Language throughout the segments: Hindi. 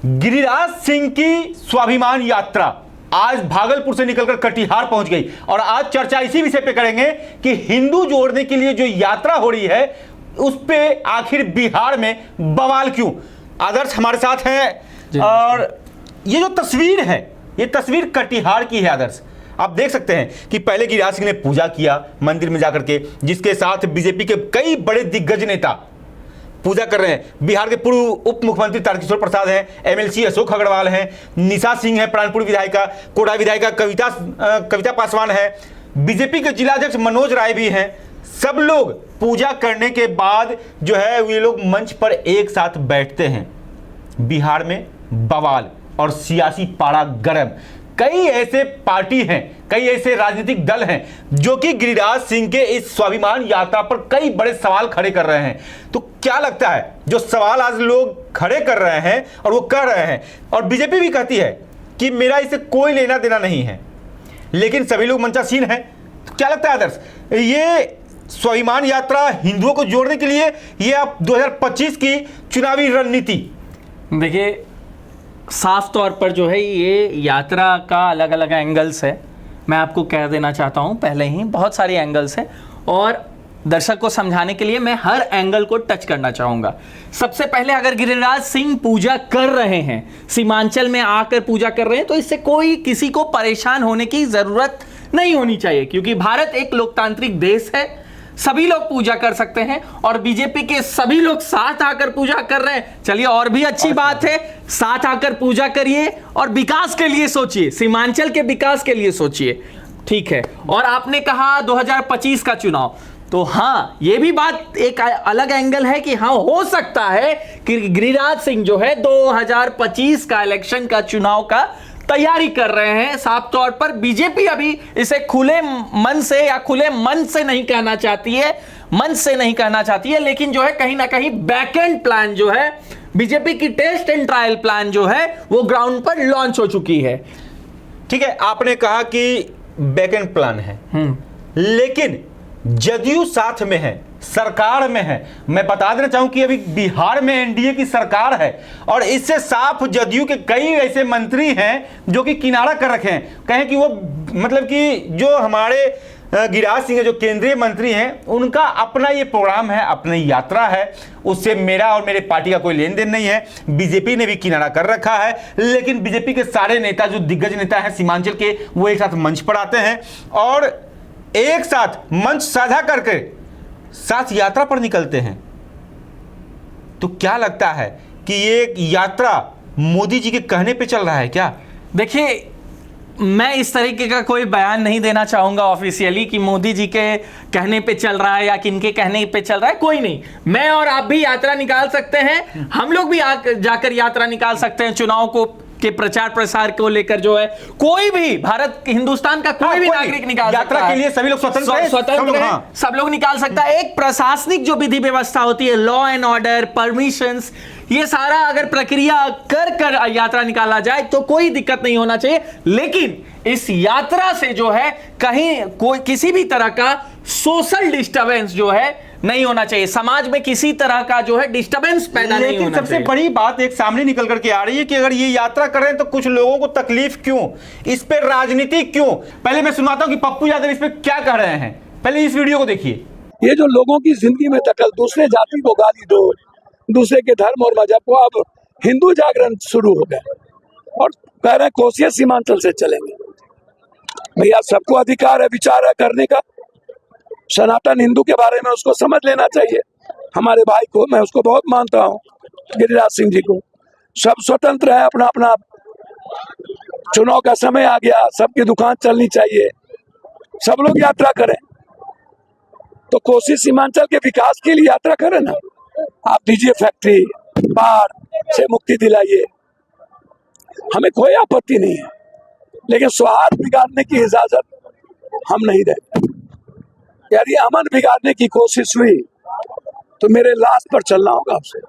गिरिराज सिंह की स्वाभिमान यात्रा आज भागलपुर से निकलकर कटिहार पहुंच गई और आज चर्चा इसी विषय पे करेंगे कि हिंदू जोड़ने के लिए जो यात्रा हो रही है उस पे आखिर बिहार में बवाल क्यों। आदर्श हमारे साथ हैं और ये जो तस्वीर है ये तस्वीर कटिहार की है। आदर्श आप देख सकते हैं कि पहले गिरिराज सिंह ने पूजा किया मंदिर में जाकर के, जिसके साथ बीजेपी के कई बड़े दिग्गज नेता पूजा कर रहे हैं। बिहार के पूर्व उप मुख्यमंत्री तारकिशोर प्रसाद हैं, एमएलसी अशोक अग्रवाल हैं, निशा सिंह है प्राणपुर विधायिका, कोटा विधायिका कविता पासवान है, बीजेपी के जिला अध्यक्ष मनोज राय भी हैं। सब लोग पूजा करने के बाद जो है ये लोग मंच पर एक साथ बैठते हैं। बिहार में बवाल और सियासी पारा गर्म। कई ऐसे पार्टी हैं, कई ऐसे राजनीतिक दल हैं जो कि गिरिराज सिंह के इस स्वाभिमान यात्रा पर कई बड़े सवाल खड़े कर रहे हैं। तो क्या लगता है जो सवाल आज लोग खड़े कर रहे हैं और वो कर रहे हैं, और बीजेपी भी कहती है कि मेरा इसे कोई लेना देना नहीं है, लेकिन सभी लोग मंचासीन हैं। तो क्या लगता है आदर्श, ये स्वाभिमान यात्रा हिंदुओं को जोड़ने के लिए ये आप 2025 की चुनावी रणनीति? देखिए, साफ तौर पर जो है ये यात्रा का अलग अलग एंगल्स है। मैं आपको कह देना चाहता हूँ पहले ही, बहुत सारे एंगल्स हैं और दर्शक को समझाने के लिए मैं हर एंगल को टच करना चाहूँगा। सबसे पहले, अगर गिरिराज सिंह पूजा कर रहे हैं, सीमांचल में आकर पूजा कर रहे हैं, तो इससे कोई किसी को परेशान होने की ज़रूरत नहीं होनी चाहिए, क्योंकि भारत एक लोकतांत्रिक देश है, सभी लोग पूजा कर सकते हैं और बीजेपी के सभी लोग साथ आकर पूजा कर रहे हैं। चलिए, और भी अच्छी बात है, साथ आकर पूजा करिए और विकास के लिए सोचिए, सीमांचल के विकास के लिए सोचिए, ठीक है। और आपने कहा 2025 का चुनाव, तो हाँ, ये भी बात एक अलग एंगल है कि हाँ, हो सकता है कि गिरिराज सिंह जो है 2025 का इलेक्शन का चुनाव का तैयारी कर रहे हैं। साफ तौर पर बीजेपी अभी इसे खुले मन से या खुले मन से नहीं कहना चाहती है, मन से नहीं कहना चाहती है, लेकिन जो है कहीं ना कहीं बैकएंड प्लान जो है, बीजेपी की टेस्ट एंड ट्रायल प्लान जो है वो ग्राउंड पर लॉन्च हो चुकी है। ठीक है, आपने कहा कि बैकएंड प्लान है, लेकिन जदयू साथ में है, सरकार में है। मैं बता देना चाहूं कि अभी बिहार में एनडीए की सरकार है और इससे साफ जदयू के कई ऐसे मंत्री हैं जो कि किनारा कर रखे हैं। कहें कि वो मतलब कि जो हमारे गिरिराज सिंह जो केंद्रीय मंत्री हैं उनका अपना ये प्रोग्राम है, अपनी यात्रा है, उससे मेरा और मेरे पार्टी का कोई लेन देन नहीं है। बीजेपी ने भी किनारा कर रखा है, लेकिन बीजेपी के सारे नेता जो दिग्गज नेता हैं सीमांचल के, वो एक साथ मंच पर आते हैं और एक साथ मंच साझा करके साथ यात्रा पर निकलते हैं। तो क्या लगता है कि ये यात्रा मोदी जी के कहने पे चल रहा है क्या? देखिए, मैं इस तरीके का कोई बयान नहीं देना चाहूंगा ऑफिशियली कि मोदी जी के कहने पे चल रहा है या किनके कहने पे चल रहा है, कोई नहीं। मैं और आप भी यात्रा निकाल सकते हैं, हम लोग भी जाकर यात्रा निकाल सकते हैं चुनाव को के प्रचार प्रसार को लेकर। जो है कोई भी भारत हिंदुस्तान का कोई भी नागरिक निकाल सकता है, यात्रा के लिए सभी लोग स्वतंत्र हैं, सब लोग निकाल सकता है। एक प्रशासनिक जो विधि व्यवस्था होती है, लॉ एंड ऑर्डर, परमिशंस, ये सारा अगर प्रक्रिया कर यात्रा निकाला जाए तो कोई दिक्कत नहीं होना चाहिए। लेकिन इस यात्रा से जो है कहीं कोई किसी भी तरह का सोशल डिस्टर्बेंस जो है नहीं होना चाहिए, समाज में किसी तरह का जो है डिस्टर्बेंस पैदा नहीं होना चाहिए। लेकिन सबसे बड़ी बात एक सामने निकल करके आ रही है कि अगर ये यात्रा कर रहे हैं तो कुछ लोगों को तकलीफ क्यों, इस पे राजनीति क्यों? पहले मैं सुनाता हूं कि पप्पू यादव इस पे क्या कह रहे हैं, पहले इस वीडियो को देखिए। ये जो लोगों की जिंदगी में दखल, दूसरे जाति को गाली दो, दूसरे के धर्म और मजहब को, अब हिंदू जागरण शुरू हो गया और कह रहे हैं कोसिया सीमांचल से चलेंगे। भैया, सबको अधिकार है विचार करने का। सनातन हिंदू के बारे में उसको समझ लेना चाहिए। हमारे भाई को मैं उसको बहुत मानता हूँ, गिरिराज सिंह जी को। सब स्वतंत्र है, अपना अपना। चुनाव का समय आ गया, सबकी दुकान चलनी चाहिए, सब लोग यात्रा करें। तो कोसी सीमांचल के विकास के लिए यात्रा करें ना। आप दीजिए फैक्ट्री, बाढ़ से मुक्ति दिलाइए, हमें कोई आपत्ति नहीं है, लेकिन स्वार्थ बिगाड़ने की इजाजत हम नहीं देते। यदि अमन बिगाड़ने की कोशिश हुई तो मेरे लाश पर चलना होगा आपसे।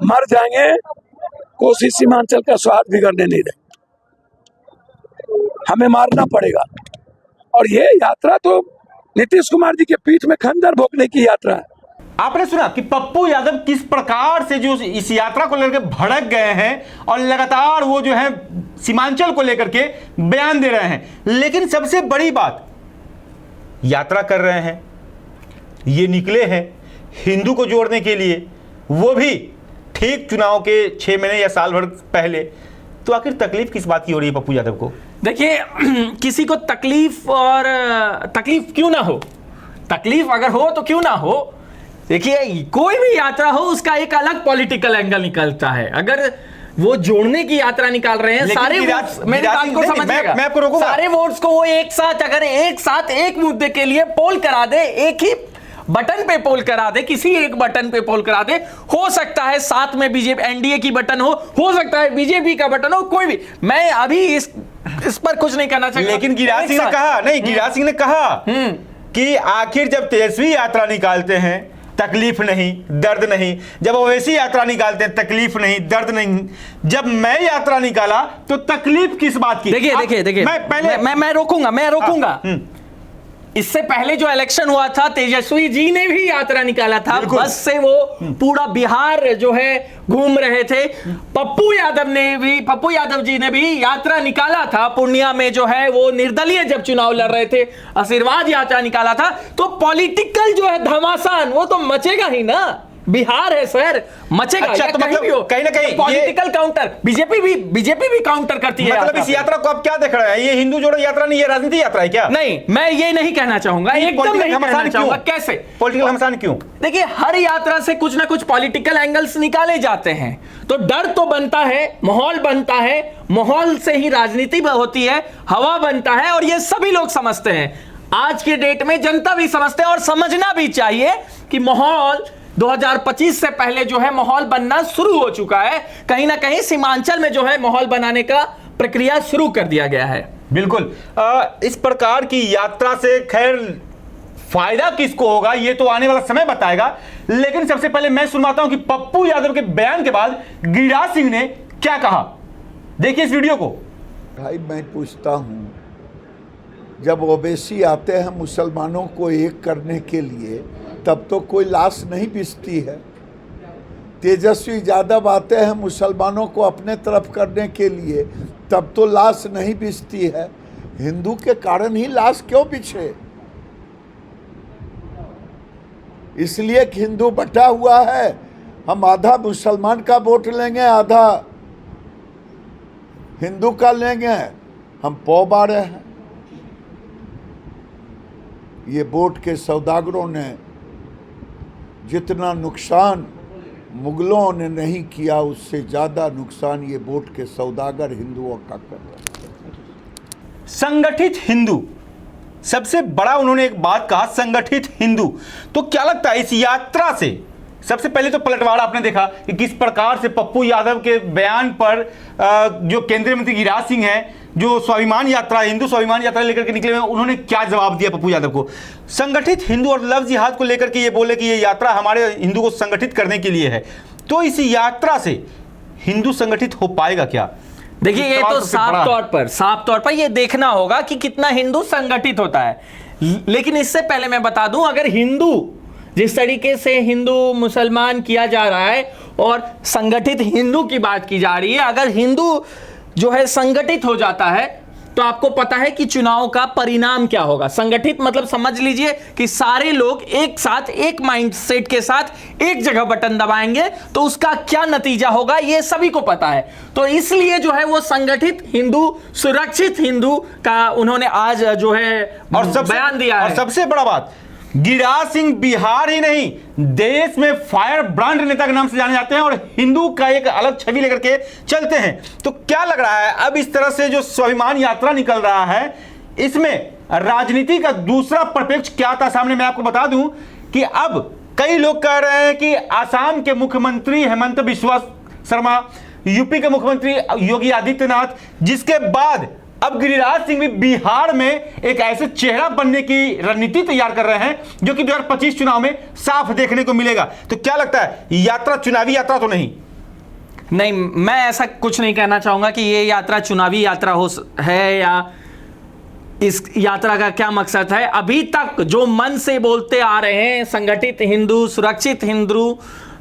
मर जाएंगे, कोसी सीमांचल का स्वार्थ बिगड़ने नहीं देंगे, हमें मारना पड़ेगा। और ये यात्रा तो नीतीश कुमार जी के पीठ में खंजर भोंकने की यात्रा है। आपने सुना कि पप्पू यादव किस प्रकार से जो इस यात्रा को लेकर भड़क गए हैं और लगातार वो जो है सीमांचल को लेकर के बयान दे रहे हैं। लेकिन सबसे बड़ी बात, यात्रा कर रहे हैं, ये निकले हैं हिंदू को जोड़ने के लिए, वो भी ठीक चुनाव के 6 महीने या साल भर पहले। तो आखिर तकलीफ किस बात की हो रही है पप्पू यादव को? देखिए, किसी को तकलीफ, और तकलीफ क्यों ना हो, तकलीफ अगर हो तो क्यों ना हो। देखिए, कोई भी यात्रा हो उसका एक अलग पॉलिटिकल एंगल निकलता है। अगर वो जोड़ने की यात्रा निकाल रहे हैं, सारे वोट्स, मेरी बात को समझिएगा, मैं आपको रोकूंगा, सारे वोट्स को वो एक साथ, अगर एक साथ एक मुद्दे के लिए पोल करा दे, एक ही बटन पे पोल करा दे, किसी एक बटन पे पोल करा दे, हो सकता है साथ में बीजेपी एनडीए की बटन हो सकता है बीजेपी का बटन हो, कोई भी, मैं अभी इस पर कुछ नहीं कहना चाहता। लेकिन गिरिराज सिंह ने कहा, नहीं, गिरिराज सिंह ने कहा कि आखिर जब तेजस्वी यात्रा निकालते हैं तकलीफ नहीं, दर्द नहीं, जब ओवैसी यात्रा निकालते हैं तकलीफ नहीं, दर्द नहीं, जब मैं यात्रा निकाला तो तकलीफ किस बात की? देखिए, मैं रोकूंगा। इससे पहले जो इलेक्शन हुआ था, तेजस्वी जी ने भी यात्रा निकाला था, बस से वो पूरा बिहार जो है घूम रहे थे। पप्पू यादव जी ने भी यात्रा निकाला था, पूर्णिया में जो है वो निर्दलीय जब चुनाव लड़ रहे थे, आशीर्वाद यात्रा निकाला था। तो पॉलिटिकल जो है घमासान वो तो मचेगा ही ना, बिहार है सर, मचेगा। अच्छा, तो कहीं भी हो, कहीं ना कहीं पॉलिटिकल काउंटर, बीजेपी भी काउंटर करती है। मतलब इस यात्रा को आप क्या देख रहे हैं? ये हिंदू जोड़ो यात्रा नहीं, ये राजनीति यात्रा है क्या? नहीं, मैं ये नहीं कहना चाहूंगा, एकदम नहीं कहना चाहूंगा। कैसे पॉलिटिकल घमासान क्यों? देखिए, हर यात्रा से कुछ ना कुछ पॉलिटिकल एंगल्स निकाले जाते हैं, तो डर तो बनता है, माहौल बनता है, माहौल से ही राजनीति होती है, हवा बनता है, और ये सभी लोग समझते हैं। आज के डेट में जनता भी समझते हैं, और समझना भी चाहिए कि माहौल 2025 से पहले जो है माहौल बनना शुरू हो चुका है। कहीं ना कहीं सीमांचल में जो है माहौल बनाने का प्रक्रिया शुरू कर दिया गया है। बिल्कुल। इस प्रकार की यात्रा से खैर फायदा किसको होगा ये तो आने वाला समय बताएगा, लेकिन सबसे पहले मैं सुनवाता हूं कि पप्पू यादव के बयान के बाद गिरिराज सिंह ने क्या कहा। देखिए इस वीडियो को। भाई, मैं पूछता हूं, जब ओवैसी आते हैं मुसलमानों को एक करने के लिए, तब तो कोई लाश नहीं बिछती है। तेजस्वी यादव आते हैं मुसलमानों को अपने तरफ करने के लिए, तब तो लाश नहीं बिछती है। हिंदू के कारण ही लाश क्यों बिछे? इसलिए कि हिंदू बटा हुआ है। हम आधा मुसलमान का वोट लेंगे, आधा हिंदू का लेंगे, हम पौ बारे हैं। ये वोट के सौदागरों ने जितना नुकसान मुगलों ने नहीं किया, उससे ज़्यादा नुकसान ये वोट के सौदागर हिंदुओं का कर रहे हैं। संगठित हिंदू, सबसे बड़ा उन्होंने एक बात कहा, संगठित हिंदू। तो क्या लगता है इस यात्रा से? सबसे पहले तो पलटवार आपने देखा कि किस प्रकार से पप्पू यादव के बयान पर जो केंद्रीय मंत्री गिरिराज सिंह हैं, जो स्वाभिमान यात्रा, हिंदू स्वाभिमान यात्रा लेकर के निकले हुए, उन्होंने क्या जवाब दिया पप्पू यादव को। संगठित हिंदू और लव जिहाद को लेकर के ये बोले कि ये यात्रा हमारे हिंदू को संगठित करने के लिए है। तो इस यात्रा से हिंदू संगठित हो पाएगा क्या? देखिए, ये तो साफ तौर पर ये देखना होगा कि कितना हिंदू संगठित होता है। लेकिन इससे पहले मैं बता दूं, अगर हिंदू जिस तरीके से हिंदू मुसलमान किया जा रहा है और संगठित हिंदू की बात की जा रही है, अगर हिंदू जो है संगठित हो जाता है तो आपको पता है कि चुनाव का परिणाम क्या होगा। संगठित मतलब समझ लीजिए कि सारे लोग एक साथ, एक माइंडसेट के साथ एक जगह बटन दबाएंगे, तो उसका क्या नतीजा होगा ये सभी को पता है। तो इसलिए जो है वो संगठित हिंदू, सुरक्षित हिंदू का उन्होंने आज जो है और बयान दिया है। और सबसे बड़ा बात, गिरिराज सिंह बिहार ही नहीं देश में फायर ब्रांड नेता के नाम से जाने जाते हैं और हिंदू का एक अलग छवि लेकर के चलते हैं। तो क्या लग रहा है अब इस तरह से जो स्वाभिमान यात्रा निकल रहा है, इसमें राजनीति का दूसरा परिप्रेक्ष्य क्या था सामने? मैं आपको बता दूं कि अब कई लोग कह रहे हैं कि आसाम के मुख्यमंत्री हेमंत बिस्वा शर्मा, यूपी के मुख्यमंत्री योगी आदित्यनाथ, जिसके बाद अब गिरिराज सिंह भी बिहार में एक ऐसे चेहरा बनने की रणनीति तैयार कर रहे हैं जो कि 2025 चुनाव में साफ देखने को मिलेगा। तो क्या लगता है, यात्रा चुनावी यात्रा तो नहीं? नहीं, मैं ऐसा कुछ नहीं कहना चाहूंगा कि ये यात्रा चुनावी यात्रा है या इस यात्रा का क्या मकसद है। अभी तक जो मन से बोलते आ रहे हैं, संगठित हिंदू, सुरक्षित हिंदू,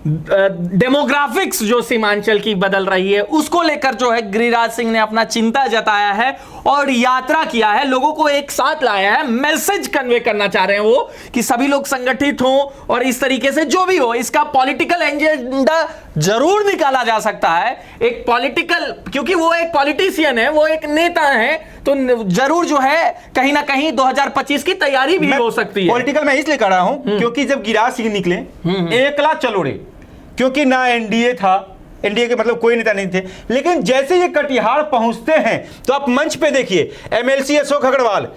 डेमोग्राफिक्स जो सीमांचल की बदल रही है, उसको लेकर जो है गिरिराज सिंह ने अपना चिंता जताया है और यात्रा किया है, लोगों को एक साथ लाया है, मैसेज कन्वे करना चाह रहे हैं वो कि सभी लोग संगठित हों और इस तरीके से जो भी हो, इसका पॉलिटिकल एजेंडा जरूर निकाला जा सकता है। एक पॉलिटिकल, क्योंकि वो एक पॉलिटिशियन है, वो एक नेता है, तो जरूर जो है कहीं ना कहीं 2025 की तैयारी भी हो सकती है। पॉलिटिकल मैं इसलिए कर रहा हूं क्योंकि जब गिरिराज सिंह निकले एकला चलोड़े, क्योंकि ना एनडीए था, एनडीए के मतलब कोई नेता नहीं थे, लेकिन जैसे ये कटिहार पहुंचते हैं तो आप मंच पे देखिए एमएलसी अशोक अग्रवाल,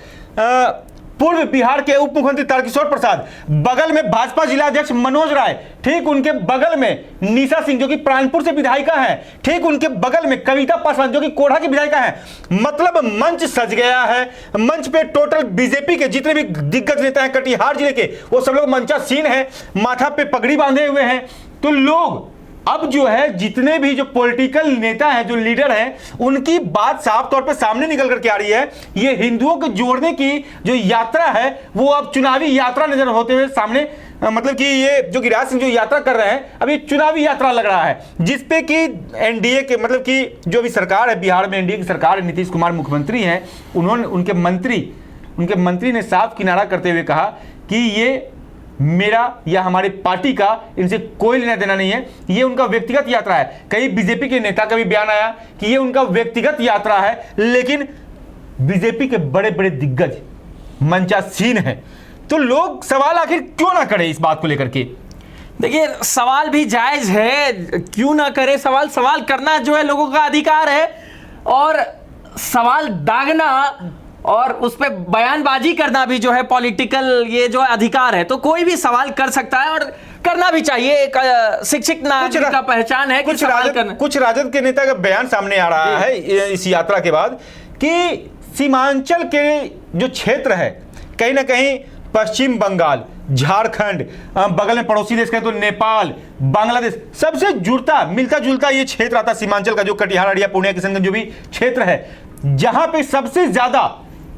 पूर्व बिहार के उप मुख्यमंत्री तारकिशोर प्रसाद, बगल में भाजपा जिला अध्यक्ष मनोज राय, ठीक उनके बगल में निशा सिंह जो कि प्राणपुर से विधायिका है, ठीक उनके बगल में कविता पासवान जो कि कोढ़ा की विधायिका है। मतलब मंच सज गया है। मंच पे टोटल बीजेपी के जितने भी दिग्गज नेता हैं कटिहार जिले के, वो सब लोग मंचासीन है, माथा पे पगड़ी बांधे हुए हैं। तो लोग अब जो है जितने भी जो पॉलिटिकल नेता हैं, जो लीडर हैं, उनकी बात साफ तौर पे सामने निकल करके आ रही है। ये हिंदुओं को जोड़ने की जो यात्रा है वो अब चुनावी यात्रा नजर होते हुए सामने, मतलब कि ये जो गिरिराज सिंह जो यात्रा कर रहे हैं अब ये चुनावी यात्रा लग रहा है, जिसपे कि एनडीए के मतलब कि जो भी सरकार है बिहार में, एनडीए की सरकार है, नीतीश कुमार मुख्यमंत्री हैं, उन्होंने उनके मंत्री ने साफ किनारा करते हुए कहा कि ये मेरा या हमारी पार्टी का इनसे कोई लेना देना नहीं है, ये उनका व्यक्तिगत यात्रा है। कई बीजेपी के नेता का भी बयान आया कि ये उनका व्यक्तिगत यात्रा है, लेकिन बीजेपी के बड़े बड़े दिग्गज मंचासीन हैं। तो लोग सवाल आखिर क्यों ना करें इस बात को लेकर के। देखिए सवाल भी जायज है, क्यों ना करे सवाल, सवाल करना जो है लोगों का अधिकार है, और सवाल दागना और उस पर बयानबाजी करना भी जो है पॉलिटिकल ये जो अधिकार है। तो कोई भी सवाल कर सकता है और करना भी चाहिए, एक शिक्षित नागरिक का पहचान है। कुछ राजद के नेता का बयान सामने आ रहा है इस यात्रा के बाद कि सीमांचल के जो क्षेत्र है, कहीं ना कहीं पश्चिम बंगाल, झारखंड, बगल में पड़ोसी देश कहें तो नेपाल, बांग्लादेश, सबसे जुड़ता मिलता जुलता ये क्षेत्र आता सीमांचल का, जो कटिहार, अड़िया, पूर्णिया, किशनगंज जो भी क्षेत्र है, जहां पे सबसे ज्यादा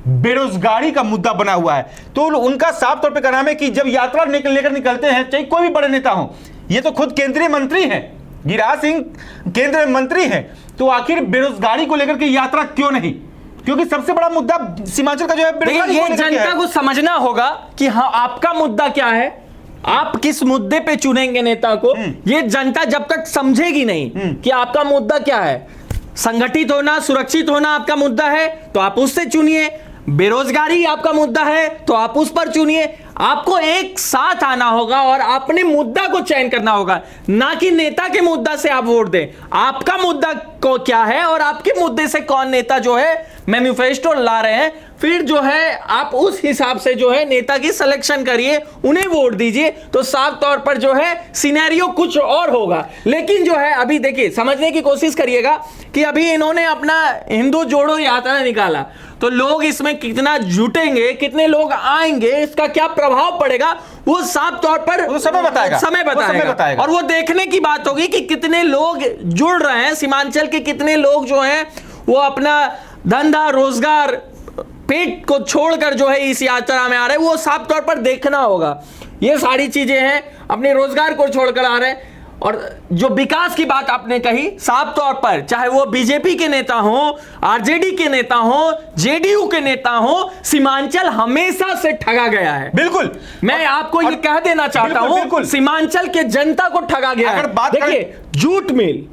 बेरोजगारी का मुद्दा बना हुआ है। तो उनका साफ तौर पे कहना है कि जब यात्रा लेकर निकलते हैं, चाहे कोई भी बड़े नेता हो, ये तो खुद केंद्रीय मंत्री हैं, गिरिराज सिंह केंद्रीय मंत्री हैं, तो आखिर बेरोजगारी को लेकर के यात्रा क्यों नहीं? क्योंकि सबसे बड़ा मुद्दा सीमांचल का जो है बेरोजगारी ये जनता को समझना होगा कि हाँ आपका मुद्दा क्या है, आप किस मुद्दे पे चुनेंगे नेता को। ये जनता जब तक समझेगी नहीं कि आपका मुद्दा क्या है, संगठित होना, सुरक्षित होना आपका मुद्दा है तो आप उससे चुनिए, बेरोजगारी आपका मुद्दा है तो आप उस पर चुनिए। आपको एक साथ आना होगा और अपने मुद्दा को चयन करना होगा, ना कि नेता के मुद्दा से आप वोट दें। आपका मुद्दा को क्या है और आपके मुद्दे से कौन नेता जो है मैनिफेस्टो ला रहे हैं, फिर जो है आप उस हिसाब से जो है नेता की सिलेक्शन करिए, उन्हें वोट दीजिए, तो साफ तौर पर जो है सिनेरियो कुछ और होगा। लेकिन जो है अभी देखिए समझने की कोशिश करिएगा कि अभी इन्होंने अपना हिंदू जोड़ो यात्रा निकाला, तो लोग इसमें कितना जुटेंगे, कितने लोग आएंगे, इसका क्या प्रभाव पड़ेगा, वो साफ तौर पर समय बताएगा। और वो देखने की बात होगी कि कितने लोग जुड़ रहे हैं, सीमांचल के कितने लोग जो हैं वो अपना धंधा, रोजगार, पेट को छोड़कर जो है इस यात्रा में आ रहे हैं, वो साफ तौर पर देखना होगा। ये सारी चीजें हैं, अपने रोजगार को छोड़कर आ रहे हैं। और जो विकास की बात आपने कही, साफ तौर पर चाहे वो बीजेपी के नेता हो, आरजेडी के नेता हो, जेडीयू के नेता हो, सीमांचल हमेशा से ठगा गया है। बिल्कुल, मैं आपको ये कह देना चाहता हूं, सीमांचल के जनता को ठगा गया है। देखिए जूट मिल,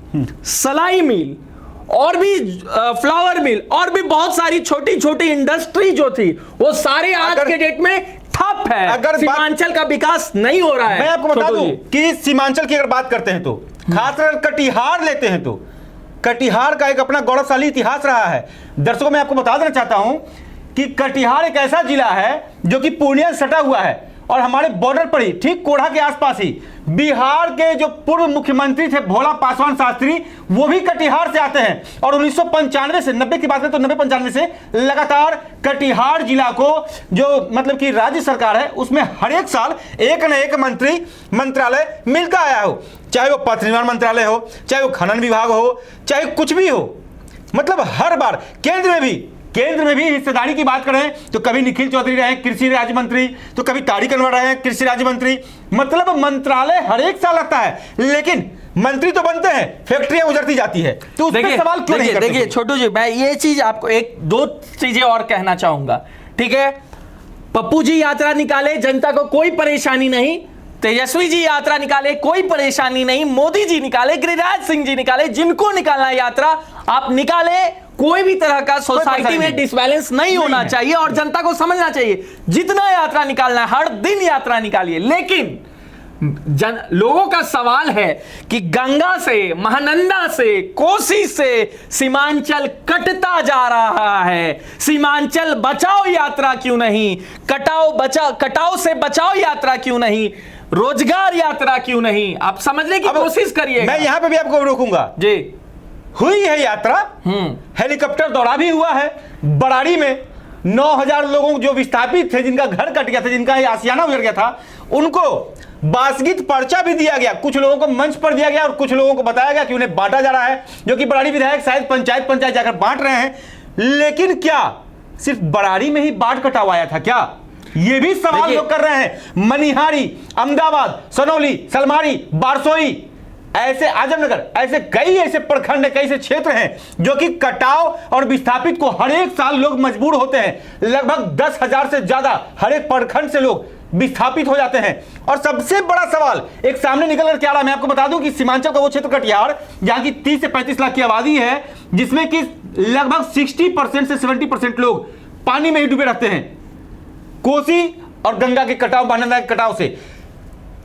सलाई मिल और भी फ्लावर मिल और भी बहुत सारी छोटी छोटी इंडस्ट्री जो थी, वो सारे आज के डेट में ठप है। अगर सीमांचल का विकास नहीं हो रहा है। मैं आपको बता दूं कि सीमांचल की अगर बात करते हैं तो, खासकर कटिहार लेते हैं तो, कटिहार का एक अपना गौरवशाली इतिहास रहा है। दर्शकों मैं आपको बता देना चाहता हूं कि कटिहार एक ऐसा जिला है जो कि पूर्णिया से सटा हुआ है और हमारे बॉर्डर पर ही, ठीक कोढ़ा के आसपास ही, बिहार के जो पूर्व मुख्यमंत्री थे भोला पासवान शास्त्री, वो भी कटिहार से आते हैं। और 1995 से 90 की बात करें तो 90-95 से लगातार कटिहार जिला को जो मतलब कि राज्य सरकार है उसमें हर एक साल एक न एक मंत्रालय मिलता आया हो, चाहे वो पथ निर्माण मंत्रालय हो, चाहे वो खनन विभाग हो, चाहे कुछ भी हो। मतलब हर बार केंद्र में भी केंद्र में भी हिस्सेदारी की बात करें तो कभी निखिल चौधरी रहे कृषि राज्य मंत्री, तो कभी तारिक अनवर रहे कृषि राज्य मंत्री। मतलब मंत्रालय हर एक साल आता है, लेकिन मंत्री तो बनते हैं, फैक्ट्रियां उजड़ती जाती है। तो उस पर सवाल क्यों नहीं करते? देखिए छोटू जी, मैं ये चीज आपको एक दो चीजें और कहना चाहूंगा, ठीक है। पप्पू जी यात्रा निकाले, जनता को कोई परेशानी नहीं। तेजस्वी जी यात्रा निकाले, कोई परेशानी नहीं। मोदी जी निकाले, गिरिराज सिंह जी निकाले, जिनको निकालना है यात्रा आप निकाले। कोई भी तरह का सोसाइटी में डिसबैलेंस नहीं होना चाहिए और जनता को समझना चाहिए जितना यात्रा निकालना है हर दिन यात्रा निकालिए। लेकिन लोगों का सवाल है कि गंगा से, महानंदा से, कोसी से सीमांचल कटता जा रहा है। सीमांचल बचाओ यात्रा क्यों नहीं? कटाव से बचाओ यात्रा क्यों नहीं? रोजगार यात्रा क्यों नहीं? आप समझने की कोशिश करिए। मैं यहां पे भी आपको रोकूंगा जी। हुई है यात्रा, हेलीकॉप्टर दौड़ा भी हुआ है बराड़ी में। 9,000 लोगों जो विस्थापित थे, जिनका घर कट गया था, जिनका आशियाना उजड़ गया था, उनको बासगीत पर्चा भी दिया गया। कुछ लोगों को मंच पर दिया गया और कुछ लोगों को बताया गया कि उन्हें बांटा जा रहा है, जो कि बराड़ी विधायक शायद पंचायत जाकर बांट रहे हैं। लेकिन क्या सिर्फ बराड़ी में ही बाढ़ कटावाया था क्या? ये भी सवाल लोग कर रहे हैं। मनिहारी, अहमदाबाद, सनौली, सलमारी, बारसोई, ऐसे आजमनगर, ऐसे कई ऐसे प्रखंड, कई ऐसे क्षेत्र हैं जो कि कटाव और विस्थापित को हर एक साल लोग मजबूर होते हैं। लगभग 10,000 से ज्यादा हर एक प्रखंड से लोग विस्थापित हो जाते हैं। और सबसे बड़ा सवाल एक सामने निकल कर क्या आ रहा है, मैं आपको बता दूं कि सीमांचल का वो क्षेत्र कटिहार, जहां की 30 से 35 लाख की आबादी है, जिसमें कि लगभग 60% से 70% लोग पानी में ही डूबे रहते हैं, कोसी और गंगा के कटाव, महानंदा के कटाव से।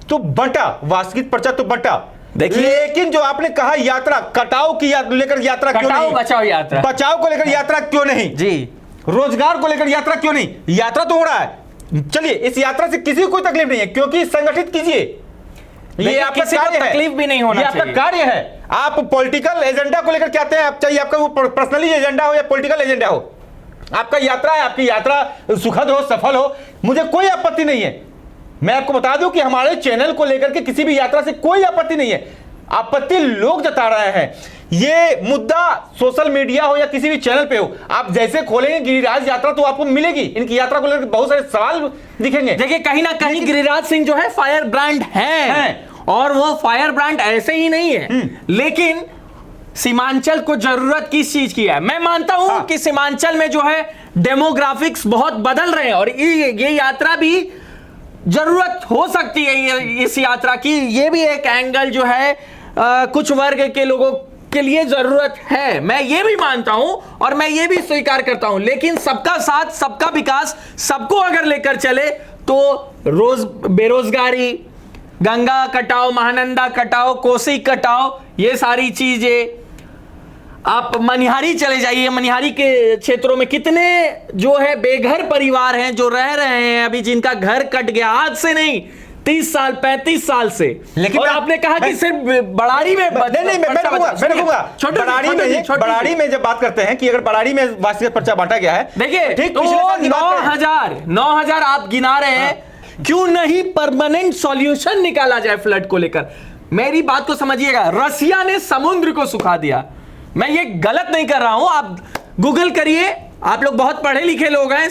तो बंटा वास्तविक पर्चा तो बंटा, लेकिन जो आपने कहा यात्रा, कटाव की लेकर यात्रा क्यों नहीं? बचाओ यात्रा, बचाव को लेकर यात्रा क्यों नहीं जी? रोजगार को लेकर यात्रा क्यों नहीं? यात्रा तो हो रहा है, चलिए इस यात्रा से किसी को कोई तकलीफ नहीं है, क्योंकि संगठित कीजिए, ये आपका कार्य है, तकलीफ भी नहीं होना ये आपका कार्य है। आप पॉलिटिकल एजेंडा को लेकर क्या आते हैं, आप चाहिए आपका वो पर्सनली एजेंडा हो या पॉलिटिकल एजेंडा हो, आपका यात्रा है, आपकी यात्रा सुखद हो, सफल हो, मुझे कोई आपत्ति नहीं है। मैं आपको बता दूं कि हमारे चैनल को लेकर के किसी भी यात्रा से कोई आपत्ति नहीं है। आपत्ति लोग जता रहे हैं। ये मुद्दा सोशल मीडिया हो या किसी भी चैनल पे हो, आप जैसे खोलेंगे गिरिराज यात्रा तो आपको मिलेगी। इनकी यात्रा को लेकर बहुत सारे सवाल दिखेंगे। देखिए कहीं ना कहीं गिरिराज सिंह जो है फायर ब्रांड है, और वो फायर ब्रांड ऐसे ही नहीं है। लेकिन सीमांचल को जरूरत किस चीज की है? मैं मानता हूं कि सीमांचल में जो है डेमोग्राफिक्स बहुत बदल रहे हैं और ये यात्रा भी जरूरत हो सकती है इस यात्रा की। ये भी एक एंगल जो है कुछ वर्ग के लोगों के लिए जरूरत है, मैं ये भी मानता हूं और मैं ये भी स्वीकार करता हूं। लेकिन सबका साथ, सबका विकास, सबको अगर लेकर चले तो बेरोजगारी, गंगा कटाव, महानंदा कटाव, कोसी कटाव, ये सारी चीजें, आप मनिहारी चले जाइए, मनिहारी के क्षेत्रों में कितने जो है बेघर परिवार हैं जो रह रहे हैं अभी, जिनका घर कट गया, आज से नहीं 30 साल 35 साल से। लेकिन और आपने कहा कि सिर्फ बड़ाड़ी में बराड़ी में जब बात करते हैं कि अगर बराड़ी में वास्तविक पर्चा बांटा गया है, देखिए ठीक, तो 9,000 आप गिना रहे हैं, क्यों नहीं परमानेंट सॉल्यूशन निकाला जाए फ्लड को लेकर? मेरी बात को समझिएगा, रसिया ने समुद्र को सुखा दिया। मैं ये गलत नहीं कर रहा हूं, आप गूगल करिए, आप लोग बहुत पढ़े लिखे लोग हैं।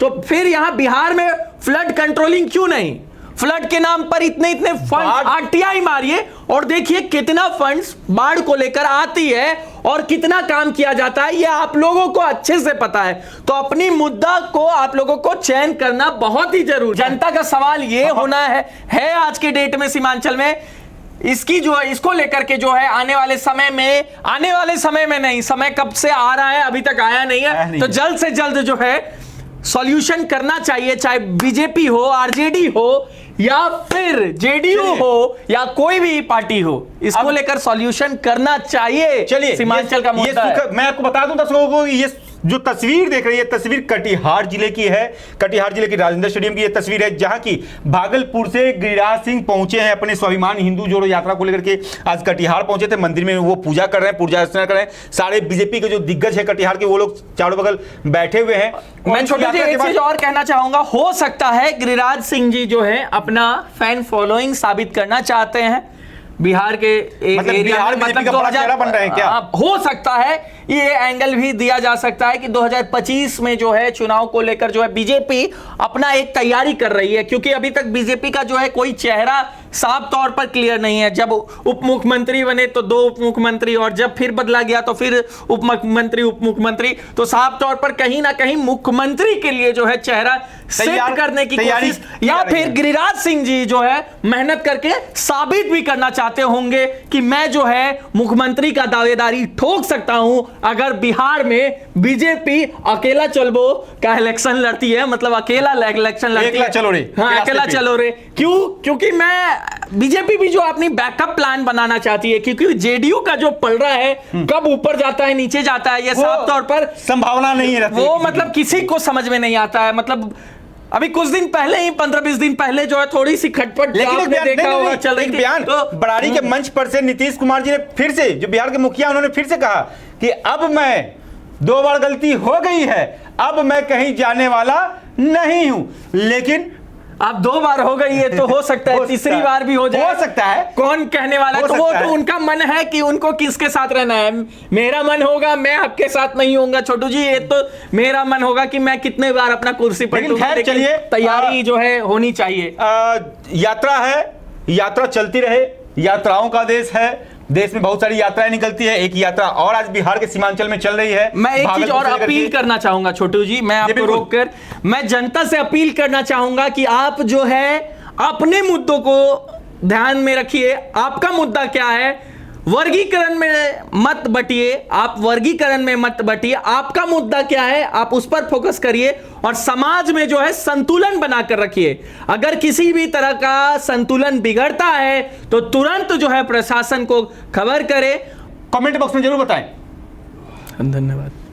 तो फिर यहां बिहार में फ्लड कंट्रोलिंग क्यों नहीं? फ्लड के नाम पर इतने फंड आरटीआई मारिए और देखिए कितना फंड्स बाढ़ को लेकर आती है और कितना काम किया जाता है, ये आप लोगों को अच्छे से पता है। तो अपनी मुद्दा को आप लोगों को चयन करना बहुत ही जरूरी। जनता का सवाल ये होना है आज के डेट में सीमांचल में, इसकी जो है, इसको लेकर के जो है आने वाले समय में नहीं, समय कब से आ रहा है, अभी तक आया नहीं है, तो जल्द से जल्द जो है सॉल्यूशन करना चाहिए। चाहे बीजेपी हो, आरजेडी हो या फिर जेडीयू हो या कोई भी पार्टी हो, इसको लेकर सॉल्यूशन करना चाहिए। चलिए सीमांचल का मुद्दा है। मैं आपको बता दूं दर्शकों को, ये जो तस्वीर देख रही है, तस्वीर कटिहार जिले की है। कटिहार जिले के राजेंद्र स्टेडियम की ये तस्वीर है, जहां की भागलपुर से गिरिराज सिंह पहुंचे हैं अपने स्वाभिमान हिंदू जोड़ो यात्रा को लेकर के। आज कटिहार पहुंचे थे, मंदिर में वो पूजा कर रहे हैं, पूजा अर्चना कर रहे हैं। सारे बीजेपी के जो दिग्गज है कटिहार के, वो लोग चारों बगल बैठे हुए हैं। मैं छोटे जी एक चीज और कहना चाहूंगा, हो सकता है गिरिराज सिंह जी जो है अपना फैन फॉलोइंग साबित करना चाहते हैं बिहार के बिहार में, मतलब 2000 बन रहे हैं क्या? हो सकता है ये एंगल भी दिया जा सकता है कि 2025 में जो है चुनाव को लेकर जो है बीजेपी अपना एक तैयारी कर रही है, क्योंकि अभी तक बीजेपी का जो है कोई चेहरा साफ तौर पर क्लियर नहीं है। जब उप मुख्यमंत्री बने तो 2 उप मुख्यमंत्री, और जब फिर बदला गया तो फिर उप मुख्यमंत्री, तो साफ तौर पर कहीं ना कहीं मुख्यमंत्री के लिए जो है चेहरा सेट करने की कोशिश, या फिर गिरिराज सिंह जी जो है मेहनत करके साबित भी करना चाहते होंगे कि मैं जो है मुख्यमंत्री का दावेदारी ठोक सकता हूं अगर बिहार में बीजेपी अकेला चलबो का इलेक्शन लड़ती है, मतलब अकेला इलेक्शन लड़ती है, चलो रे, हाँ अकेला चलो रे। क्यों? क्योंकि मैं बीजेपी भी जो अपनी बैकअप प्लान बनाना चाहती है, क्योंकि जेडीयू का जो पल रहा है कब ऊपर जाता है नीचे जाता है ये साफ तौर पर संभावना नहीं है, वो मतलब किसी को समझ में नहीं आता है। मतलब अभी कुछ दिन पहले ही 15-20 दिन पहले जो है थोड़ी सी खटपट आपने देखा होगा चल रही थी। बयान तो बरारी के मंच पर से नीतीश कुमार जी ने फिर से, जो बिहार के मुखिया, उन्होंने फिर से कहा कि अब मैं 2 बार गलती हो गई है, अब मैं कहीं जाने वाला नहीं हूं। लेकिन अब 2 बार हो गई है तो हो सकता है तीसरी बार भी हो जाए, हो सकता है, कौन कहने वाला है। तो वो तो उनका मन है कि उनको किसके साथ रहना है। मेरा मन होगा मैं आपके साथ नहीं होऊंगा छोटू जी, ये तो मेरा मन होगा कि मैं कितने बार अपना कुर्सी पर, खैर चलिए, तैयारी जो है होनी चाहिए। यात्रा है, यात्रा चलती रहे, यात्राओं का देश है, देश में बहुत सारी यात्राएं निकलती है। एक यात्रा और आज बिहार के सीमांचल में चल रही है। मैं एक चीज और अपील करना चाहूंगा छोटू जी, मैं आपको रोककर मैं जनता से अपील करना चाहूंगा कि आप जो है अपने मुद्दों को ध्यान में रखिए। आपका मुद्दा क्या है? वर्गीकरण में मत बटिए, आप वर्गीकरण में मत बटिए। आपका मुद्दा क्या है आप उस पर फोकस करिए और समाज में जो है संतुलन बनाकर रखिए। अगर किसी भी तरह का संतुलन बिगड़ता है तो तुरंत जो है प्रशासन को खबर करें। कमेंट बॉक्स में जरूर बताएं। धन्यवाद।